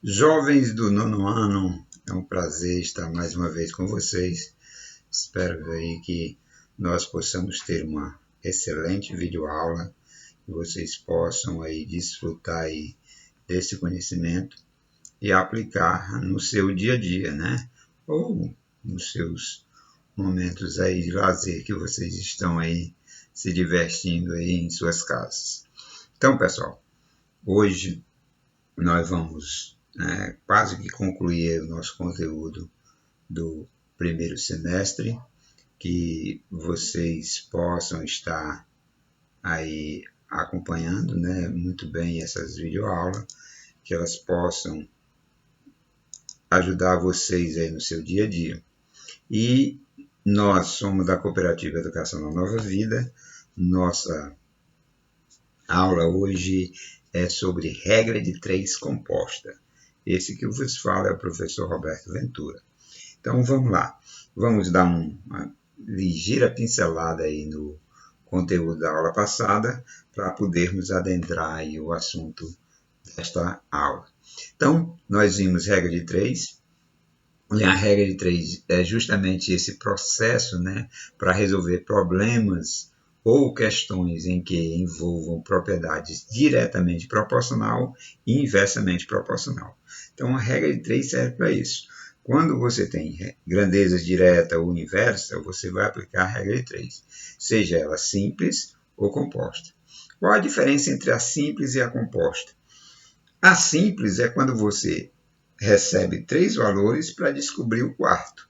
Jovens do nono ano, é um prazer estar mais uma vez com vocês. Espero aí que nós possamos ter uma excelente videoaula, que vocês possam aí desfrutar aí desse conhecimento e aplicar no seu dia a dia, né? Ou nos seus momentos aí de lazer que vocês estão aí se divertindo aí em suas casas. Então, pessoal, hoje nós vamos quase que concluir o nosso conteúdo do primeiro semestre, que vocês possam estar aí acompanhando, né, muito bem essas videoaulas, que elas possam ajudar vocês aí no seu dia a dia. E nós somos da Cooperativa Educação da Nova Vida. Nossa aula hoje é sobre regra de 3 composta. Esse que eu vos falo é o professor Roberto Ventura. Então vamos lá, vamos dar uma ligeira pincelada aí no conteúdo da aula passada para podermos adentrar aí o assunto desta aula. Então, nós vimos regra de 3, e a regra de 3 é justamente esse processo, né, para resolver problemas ou questões em que envolvam propriedades diretamente proporcional e inversamente proporcional. Então, a regra de 3 serve para isso. Quando você tem grandezas direta ou inversa, você vai aplicar a regra de 3, seja ela simples ou composta. Qual a diferença entre a simples e a composta? A simples é quando você recebe 3 valores para descobrir o quarto.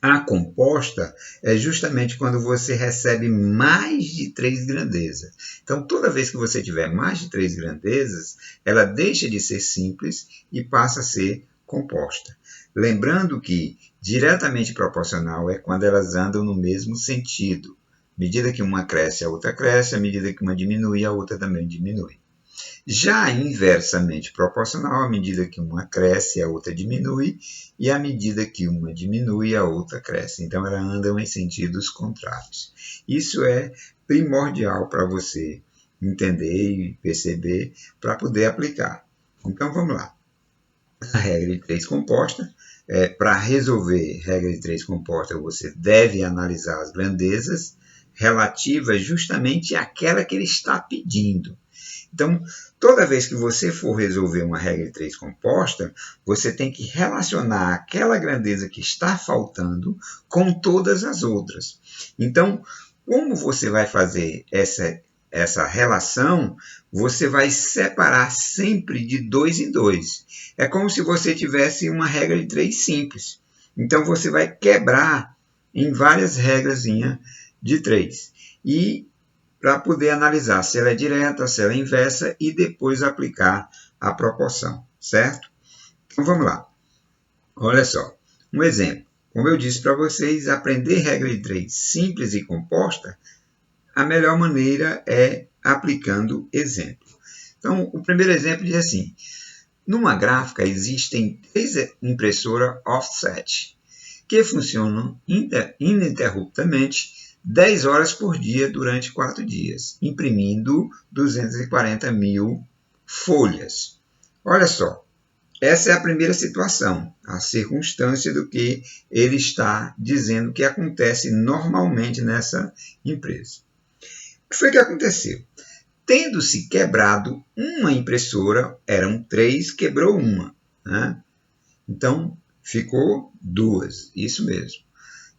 A composta é justamente quando você recebe mais de 3 grandezas. Então, toda vez que você tiver mais de 3 grandezas, ela deixa de ser simples e passa a ser composta. Lembrando que diretamente proporcional é quando elas andam no mesmo sentido. À medida que uma cresce, a outra cresce, à medida que uma diminui, a outra também diminui. Já inversamente proporcional, à medida que uma cresce, a outra diminui, e à medida que uma diminui, a outra cresce. Então, elas andam em sentidos contrários. Isso é primordial para você entender e perceber para poder aplicar. Então, vamos lá. A regra de 3 composta. Para resolver regra de 3 composta, você deve analisar as grandezas relativas justamente àquela que ele está pedindo. Então, toda vez que você for resolver uma regra de 3 composta, você tem que relacionar aquela grandeza que está faltando com todas as outras. Então, como você vai fazer essa relação, você vai separar sempre de 2 em 2. É como se você tivesse uma regra de 3 simples. Então, você vai quebrar em várias regras de 3. E para poder analisar se ela é direta, se ela é inversa e depois aplicar a proporção, certo? Então vamos lá. Olha só, um exemplo. Como eu disse para vocês, aprender regra de 3 simples e composta, a melhor maneira é aplicando exemplo. Então, o primeiro exemplo diz assim: numa gráfica existem 3 impressoras offset que funcionam ininterruptamente 10 horas por dia durante 4 dias, imprimindo 240 mil folhas. Olha só, essa é a primeira situação, a circunstância do que ele está dizendo que acontece normalmente nessa empresa. O que foi que aconteceu? Tendo-se quebrado uma impressora, eram 3, quebrou uma, né? Então, ficou 2, isso mesmo.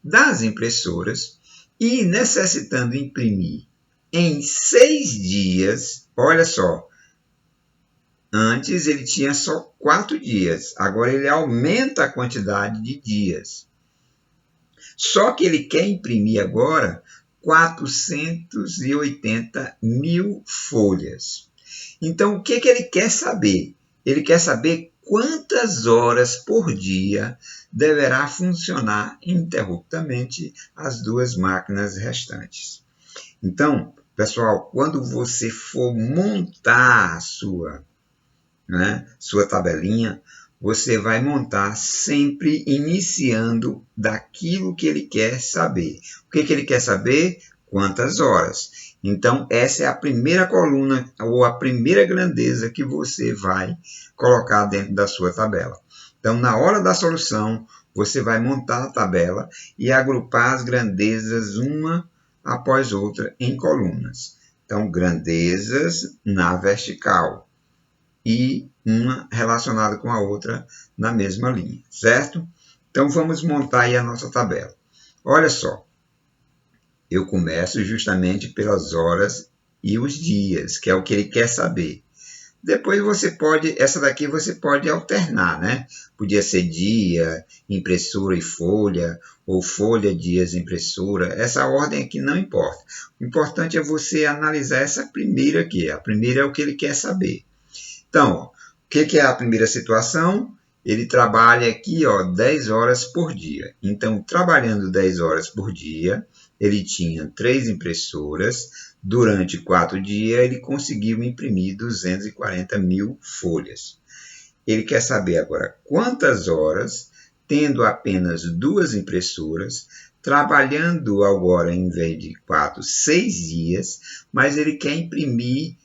Das impressoras, e necessitando imprimir em 6 dias, olha só, antes ele tinha só 4 dias, agora ele aumenta a quantidade de dias. Só que ele quer imprimir agora 480 mil folhas. Então, o que ele quer saber? Ele quer saber quantas horas por dia deverá funcionar ininterruptamente as 2 máquinas restantes. Então, pessoal, quando você for montar a sua tabelinha, você vai montar sempre iniciando daquilo que ele quer saber. O que ele quer saber? Quantas horas. Então, essa é a primeira coluna ou a primeira grandeza que você vai colocar dentro da sua tabela. Então, na hora da solução, você vai montar a tabela e agrupar as grandezas uma após outra em colunas. Então, grandezas na vertical e uma relacionada com a outra na mesma linha, certo? Então, vamos montar aí a nossa tabela. Olha só, eu começo justamente pelas horas e os dias, que é o que ele quer saber. Depois você pode, essa daqui você pode alternar, né? Podia ser dia, impressora e folha, ou folha, dias, impressora. Essa ordem aqui não importa. O importante é você analisar essa primeira aqui. A primeira é o que ele quer saber. Então, ó, o que é a primeira situação? Ele trabalha aqui, ó, 10 horas por dia. Então, trabalhando 10 horas por dia, ele tinha 3 impressoras. Durante 4 dias, ele conseguiu imprimir 240 mil folhas. Ele quer saber agora quantas horas, tendo apenas 2 impressoras, trabalhando agora, em vez de 4, 6 dias, mas ele quer imprimir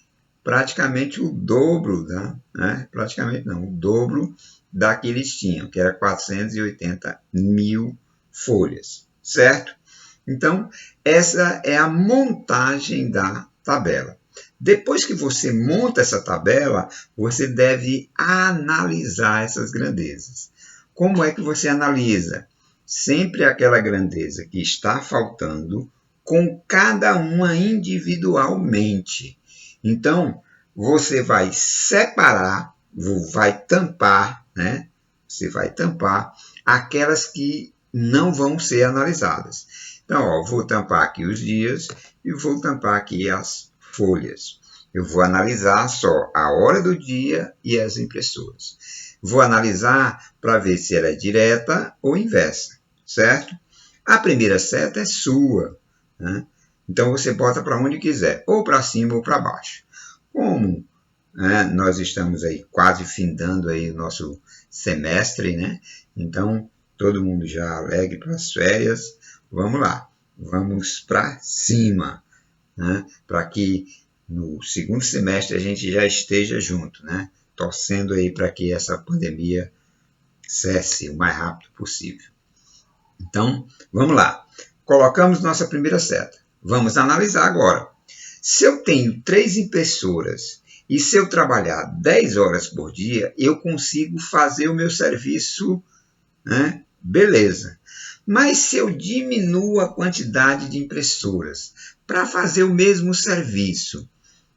praticamente o dobro, né? Praticamente não, o dobro da que eles tinham, que era 480 mil folhas, certo? Então, essa é a montagem da tabela. Depois que você monta essa tabela, você deve analisar essas grandezas. Como é que você analisa? Sempre aquela grandeza que está faltando, com cada uma individualmente. Então, você vai separar, vai tampar, né? Você vai tampar aquelas que não vão ser analisadas. Então, ó, vou tampar aqui os dias e vou tampar aqui as folhas. Eu vou analisar só a hora do dia e as impressoras. Vou analisar para ver se ela é direta ou inversa, certo? A primeira seta é sua, né? Então, você bota para onde quiser, ou para cima ou para baixo. Como, né, nós estamos aí quase findando aí o nosso semestre, né? Então, todo mundo já alegre para as férias. Vamos lá, vamos para cima, né? Para que no segundo semestre a gente já esteja junto, né? Torcendo aí para que essa pandemia cesse o mais rápido possível. Então, vamos lá. Colocamos nossa primeira seta. Vamos analisar agora. Se eu tenho 3 impressoras e se eu trabalhar 10 horas por dia, eu consigo fazer o meu serviço, né? Beleza. Mas se eu diminuo a quantidade de impressoras para fazer o mesmo serviço,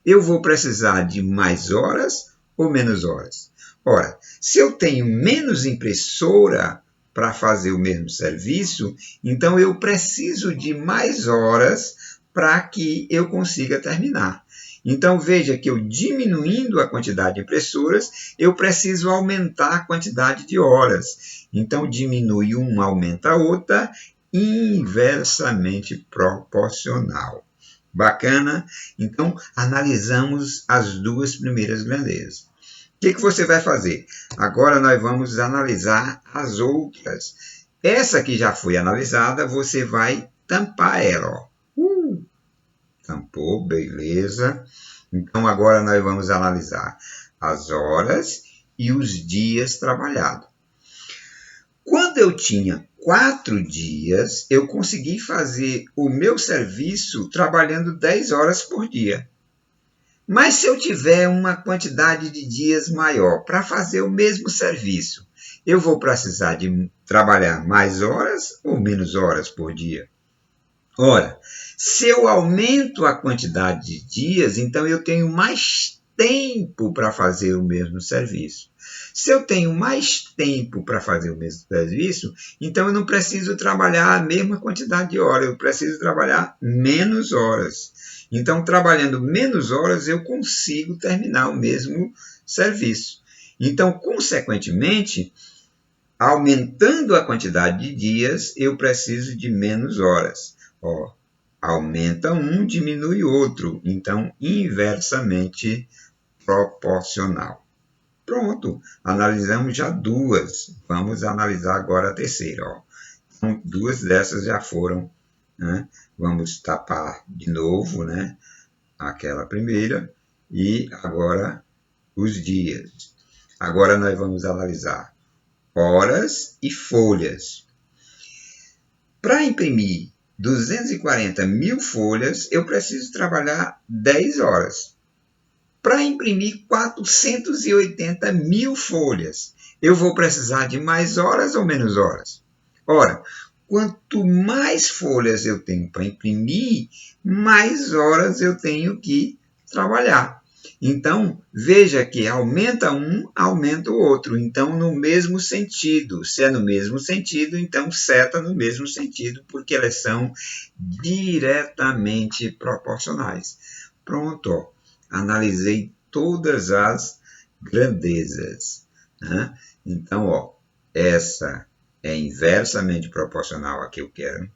eu vou precisar de mais horas ou menos horas? Ora, se eu tenho menos impressora para fazer o mesmo serviço, então eu preciso de mais horas para que eu consiga terminar. Então, veja que eu diminuindo a quantidade de impressoras, eu preciso aumentar a quantidade de horas. Então, diminui uma, aumenta a outra, inversamente proporcional. Bacana? Então, analisamos as duas primeiras grandezas. O que você vai fazer? Agora nós vamos analisar as outras. Essa que já foi analisada, você vai tampar ela, ó. Tampou, beleza. Então, agora nós vamos analisar as horas e os dias trabalhados. Quando eu tinha 4 dias, eu consegui fazer o meu serviço trabalhando 10 horas por dia. Mas se eu tiver uma quantidade de dias maior para fazer o mesmo serviço, eu vou precisar de trabalhar mais horas ou menos horas por dia? Ora, se eu aumento a quantidade de dias, então eu tenho mais tempo para fazer o mesmo serviço. Se eu tenho mais tempo para fazer o mesmo serviço, então eu não preciso trabalhar a mesma quantidade de horas, eu preciso trabalhar menos horas. Então, trabalhando menos horas, eu consigo terminar o mesmo serviço. Então, consequentemente, aumentando a quantidade de dias, eu preciso de menos horas. Ó, aumenta um, diminui outro. Então, inversamente proporcional. Pronto, analisamos já duas. Vamos analisar agora a terceira. Ó. Então, 2 dessas já foram né? Vamos tapar de novo, né? Aquela primeira, e agora os dias. Agora nós vamos analisar horas e folhas. Para imprimir 240 mil folhas, eu preciso trabalhar 10 horas. Para imprimir 480 mil folhas, eu vou precisar de mais horas ou menos horas? Ora, quanto mais folhas eu tenho para imprimir, mais horas eu tenho que trabalhar. Então, veja que aumenta um, aumenta o outro. Então, no mesmo sentido. Se é no mesmo sentido, então seta no mesmo sentido, porque elas são diretamente proporcionais. Pronto, ó. Analisei todas as grandezas, né? Então, ó, essa é inversamente proporcional à que eu quero,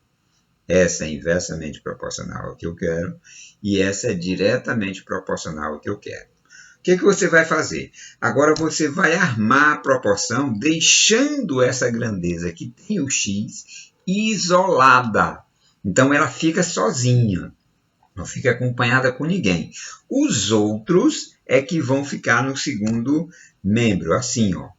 essa é inversamente proporcional ao que eu quero, e essa é diretamente proporcional ao que eu quero. O que você vai fazer? Agora você vai armar a proporção deixando essa grandeza que tem o x isolada. Então ela fica sozinha, não fica acompanhada com ninguém. Os outros é que vão ficar no segundo membro, assim, ó.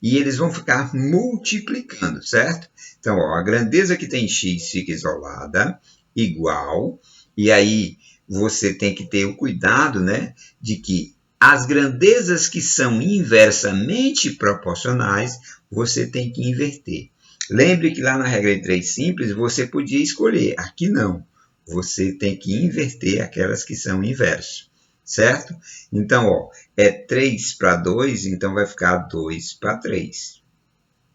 E eles vão ficar multiplicando, certo? Então, ó, a grandeza que tem x fica isolada, igual, e aí você tem que ter o cuidado, né, de que as grandezas que são inversamente proporcionais, você tem que inverter. Lembre que lá na regra de 3 simples, você podia escolher, aqui não. Você tem que inverter aquelas que são inversos, certo? Então, ó, é 3 para 2, então vai ficar 2 para 3,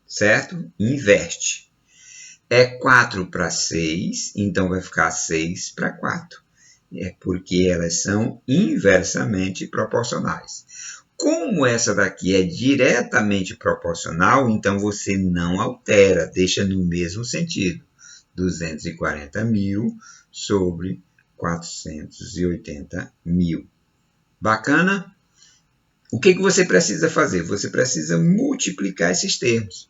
certo? Inverte. É 4 para 6, então vai ficar 6 para 4. É porque elas são inversamente proporcionais. Como essa daqui é diretamente proporcional, então você não altera, deixa no mesmo sentido. 240 mil sobre 480 mil. Bacana? O que você precisa fazer? Você precisa multiplicar esses termos.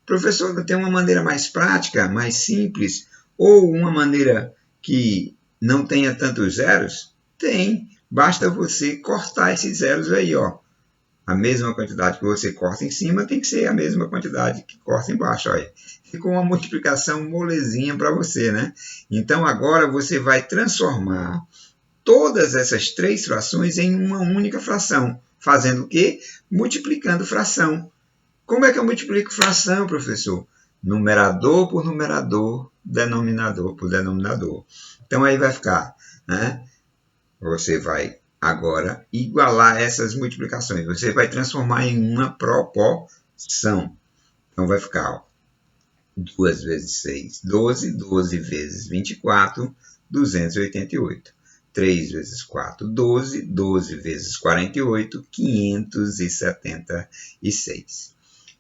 Professor, não tem uma maneira mais prática, mais simples, ou uma maneira que não tenha tantos zeros? Tem. Basta você cortar esses zeros aí, ó. A mesma quantidade que você corta em cima tem que ser a mesma quantidade que corta embaixo. Olha. Ficou uma multiplicação molezinha para você, né? Então, agora você vai transformar todas essas três frações em uma única fração. Fazendo o quê? Multiplicando fração. Como é que eu multiplico fração, professor? Numerador por numerador, denominador por denominador. Então, aí vai ficar, né? Você vai agora igualar essas multiplicações. Você vai transformar em uma proporção. Então, vai ficar, ó, 2 vezes 6, 12. 12 vezes 24, 288. 3 vezes 4, 12. 12 vezes 48, 576.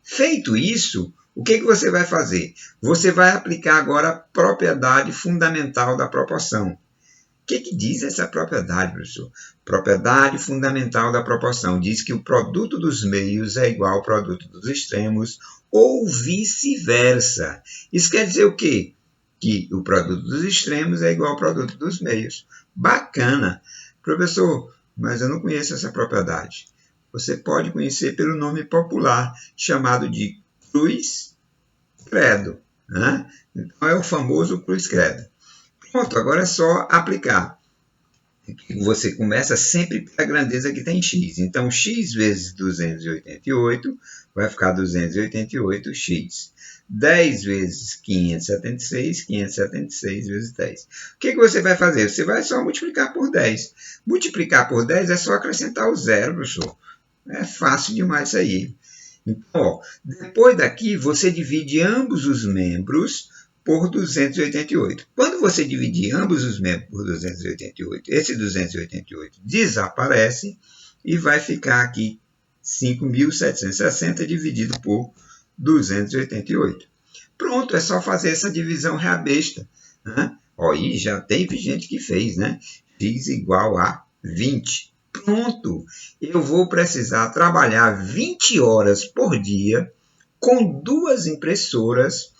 Feito isso, o que você vai fazer? Você vai aplicar agora a propriedade fundamental da proporção. O que diz essa propriedade, professor? Propriedade fundamental da proporção diz que o produto dos meios é igual ao produto dos extremos ou vice-versa. Isso quer dizer o quê? Que o produto dos extremos é igual ao produto dos meios. Bacana. Professor, mas eu não conheço essa propriedade. Você pode conhecer pelo nome popular, chamado de cruz-credo, né? Então, é o famoso cruz-credo. Pronto, agora é só aplicar. Você começa sempre pela grandeza que tem x. Então, x vezes 288 vai ficar 288x. 10 vezes 576, 576 vezes 10. O que você vai fazer? Você vai só multiplicar por 10. Multiplicar por 10 é só acrescentar o zero, professor. É fácil demais isso aí. Então, ó, depois daqui, você divide ambos os membros por 288. Quando você dividir ambos os membros por 288, esse 288 desaparece e vai ficar aqui 5.760 dividido por 288. Pronto, é só fazer essa divisão reabesta, né? Ó, e já teve gente que fez, né? X igual a 20. Pronto, eu vou precisar trabalhar 20 horas por dia com 2 impressoras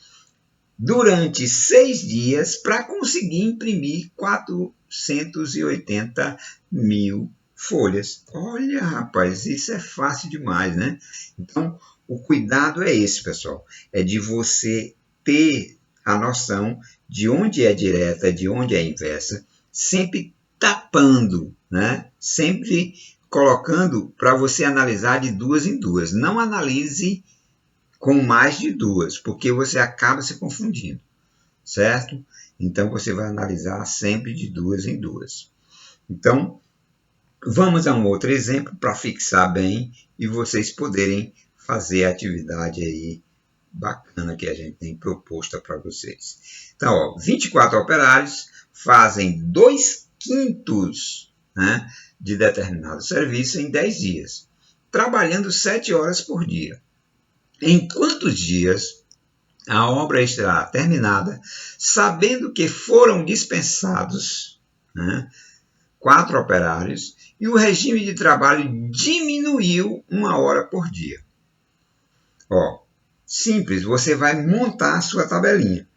durante 6 dias para conseguir imprimir 480 mil folhas. Olha, rapaz, isso é fácil demais, né? Então, o cuidado é esse, pessoal. É de você ter a noção de onde é direta, de onde é inversa, sempre tapando, né? Sempre colocando para você analisar de duas em duas. Não analise com mais de duas, porque você acaba se confundindo, certo? Então, você vai analisar sempre de duas em duas. Então, vamos a um outro exemplo para fixar bem e vocês poderem fazer a atividade aí bacana que a gente tem proposta para vocês. Então, ó, 24 operários fazem 2/5, né, de determinado serviço em 10 dias, trabalhando 7 horas por dia. Em quantos dias a obra estará terminada, sabendo que foram dispensados, né, 4 operários e o regime de trabalho diminuiu 1 hora por dia? Ó, simples, você vai montar a sua tabelinha.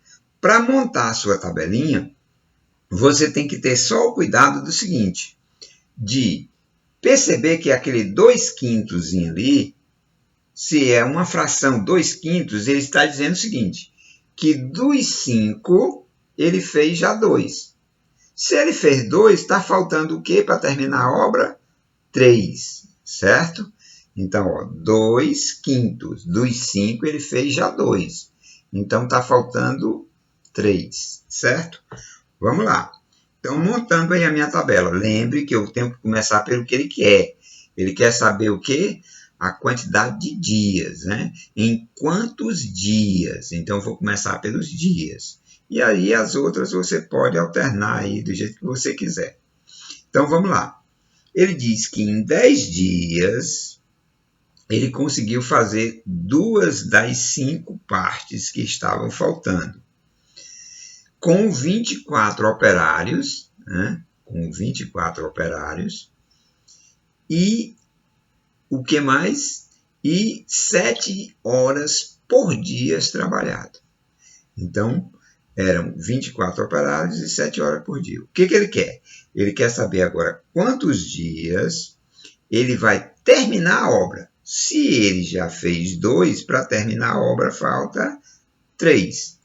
Para montar a sua tabelinha, você tem que ter só o cuidado do seguinte, de perceber que aquele 2/5 ali, se é uma fração 2/5, ele está dizendo o seguinte, que dos 5, ele fez já 2. Se ele fez 2, está faltando o quê para terminar a obra? 3, certo? Então, ó, 2/5 dos 5, ele fez já 2. Então, está faltando 3, certo? Vamos lá. Então, montando aí a minha tabela. Lembre que eu tenho que começar pelo que ele quer. Ele quer saber o quê? A quantidade de dias, né? Em quantos dias? Então, eu vou começar pelos dias. E aí, as outras você pode alternar aí do jeito que você quiser. Então, vamos lá. Ele diz que em 10 dias, ele conseguiu fazer 2 das 5 partes que estavam faltando. Com 24 operários, né? Com 24 operários, e o que mais? E 7 horas por dia trabalhado. Então, eram 24 operários e 7 horas por dia. O que ele quer? Ele quer saber agora quantos dias ele vai terminar a obra. Se ele já fez 2, para terminar a obra falta 3.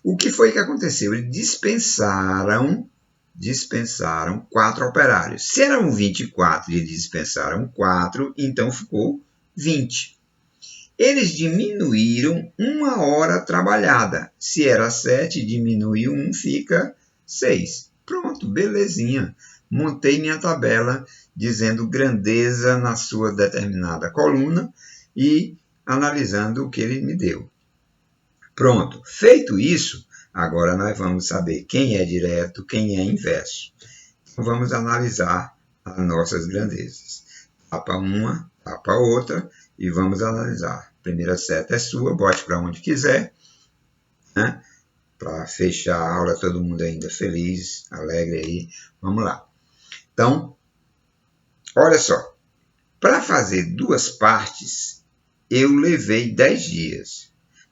O que foi que aconteceu? Eles dispensaram 4 operários. Se eram 24 e eles dispensaram 4, então ficou 20. Eles diminuíram 1 hora trabalhada. Se era 7, diminuiu 1, fica 6. Pronto, belezinha. Montei minha tabela dizendo grandeza na sua determinada coluna e analisando o que ele me deu. Pronto, feito isso, agora nós vamos saber quem é direto, quem é inverso. Então, vamos analisar as nossas grandezas. Tapa uma, tapa outra e vamos analisar. A primeira seta é sua, bote para onde quiser, né? Para fechar a aula, todo mundo ainda feliz, alegre aí. Vamos lá. Então, olha só. Para fazer 2 partes, eu levei 10 dias.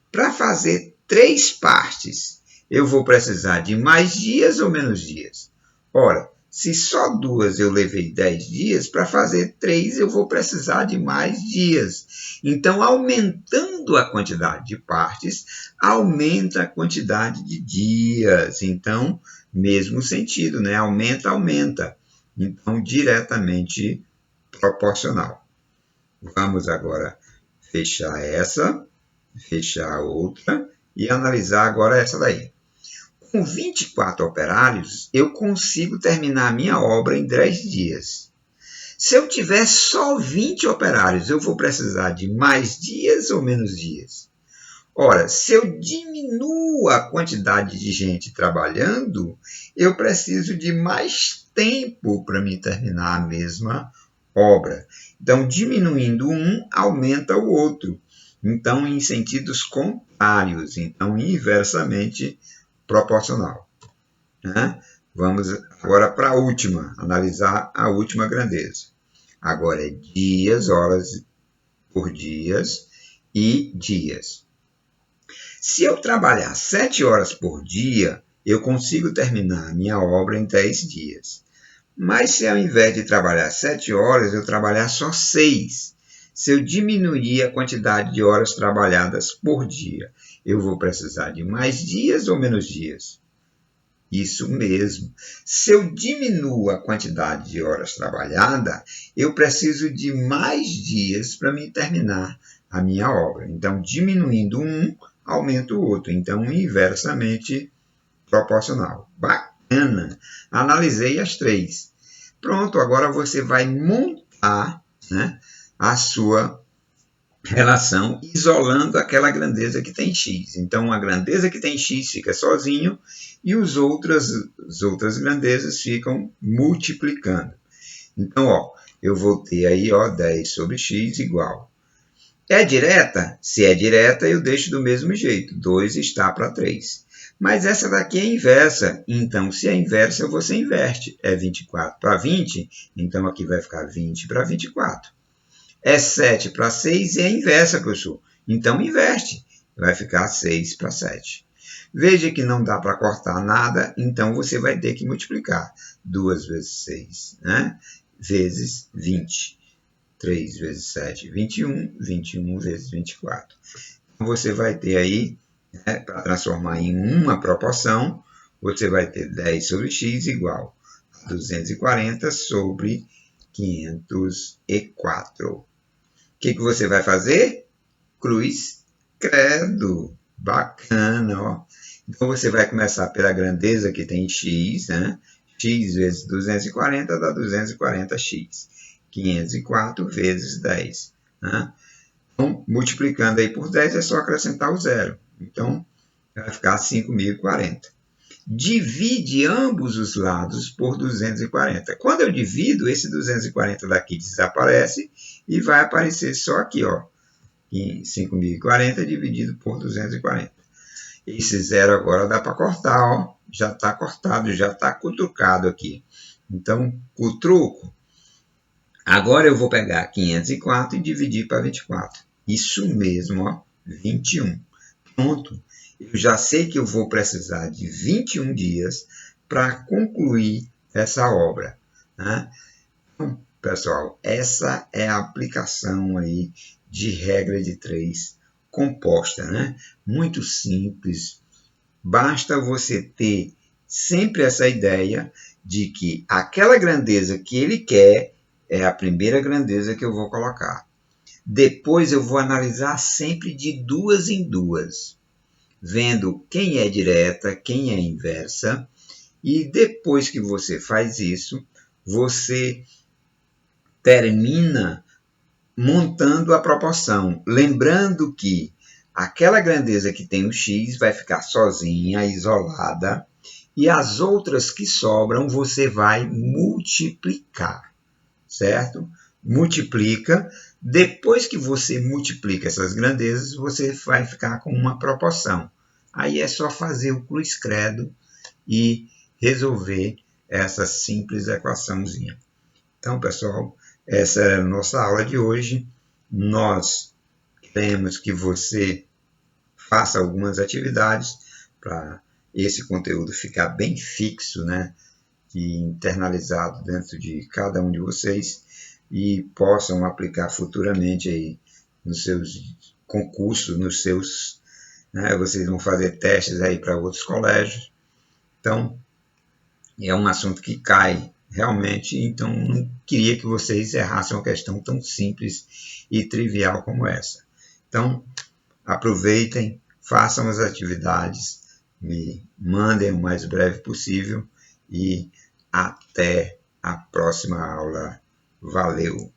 Para fazer 3 partes, eu vou precisar de mais dias ou menos dias? Ora, se só 2 eu levei 10 dias, para fazer 3 eu vou precisar de mais dias. Então, aumentando a quantidade de partes, aumenta a quantidade de dias. Então, mesmo sentido, né? Aumenta, aumenta. Então, diretamente proporcional. Vamos agora fechar essa, fechar a outra e analisar agora essa daí. Com 24 operários, eu consigo terminar a minha obra em 10 dias. Se eu tiver só 20 operários, eu vou precisar de mais dias ou menos dias? Ora, se eu diminuo a quantidade de gente trabalhando, eu preciso de mais tempo para me terminar a mesma obra. Então, diminuindo um, aumenta o outro. Então, em sentidos contrários, então inversamente proporcional. Né? Vamos agora para a última, analisar a última grandeza. Agora é dias, horas por dias e dias. Se eu trabalhar 7 horas por dia, eu consigo terminar a minha obra em 10 dias. Mas se ao invés de trabalhar 7 horas, eu trabalhar só 6, se eu diminuir a quantidade de horas trabalhadas por dia, eu vou precisar de mais dias ou menos dias? Isso mesmo. Se eu diminuo a quantidade de horas trabalhadas, eu preciso de mais dias para me terminar a minha obra. Então, diminuindo um, aumenta o outro. Então, inversamente proporcional. Bacana! Analisei as 3. Pronto, agora você vai montar, né, a sua relação isolando aquela grandeza que tem x. Então, a grandeza que tem x fica sozinho e as outras grandezas ficam multiplicando. Então, eu vou ter aí 10 sobre x igual. É direta? Se é direta, eu deixo do mesmo jeito. 2 está para 3. Mas essa daqui é inversa. Então, se é inversa, você inverte. É 24 para 20, então aqui vai ficar 20 para 24. É 7 para 6 e é inversa, professor. Então, inverte. Vai ficar 6 para 7. Veja que não dá para cortar nada, então você vai ter que multiplicar. 2 vezes 6, né? Vezes 20. 3 vezes 7, 21. 21 vezes 24. Então, você vai ter aí, né, para transformar em uma proporção, você vai ter 10 sobre x igual a 240 sobre 504. O que você vai fazer? Cruz credo. Bacana, ó. Então, você vai começar pela grandeza que tem x, né? X vezes 240 dá 240x. 504 vezes 10. Né? Então, multiplicando aí por 10 é só acrescentar o zero. Então, vai ficar 5.040. Divide ambos os lados por 240. Quando eu divido, esse 240 daqui desaparece e vai aparecer só aqui, ó, 5.040 dividido por 240. Esse zero agora dá para cortar, ó, já está cortado, já está cutucado aqui. Então, o truco, agora eu vou pegar 504 e dividir para 24. Isso mesmo, ó, 21. Pronto. Eu já sei que eu vou precisar de 21 dias para concluir essa obra. Né? Então, pessoal, essa é a aplicação aí de regra de 3 composta. Né? Muito simples. Basta você ter sempre essa ideia de que aquela grandeza que ele quer é a primeira grandeza que eu vou colocar. Depois eu vou analisar sempre de duas em duas, vendo quem é direta, quem é inversa, e depois que você faz isso, você termina montando a proporção, lembrando que aquela grandeza que tem o x vai ficar sozinha, isolada, e as outras que sobram você vai multiplicar, certo? Multiplica. Depois que você multiplica essas grandezas, você vai ficar com uma proporção. Aí é só fazer o cruz credo e resolver essa simples equaçãozinha. Então, pessoal, essa é a nossa aula de hoje. Nós queremos que você faça algumas atividades para esse conteúdo ficar bem fixo, né, e internalizado dentro de cada um de vocês e possam aplicar futuramente aí nos seus concursos, nos seus, né, vocês vão fazer testes aí para outros colégios. Então, é um assunto que cai realmente, então não queria que vocês errassem uma questão tão simples e trivial como essa. Então, aproveitem, façam as atividades, me mandem o mais breve possível e até a próxima aula. Valeu!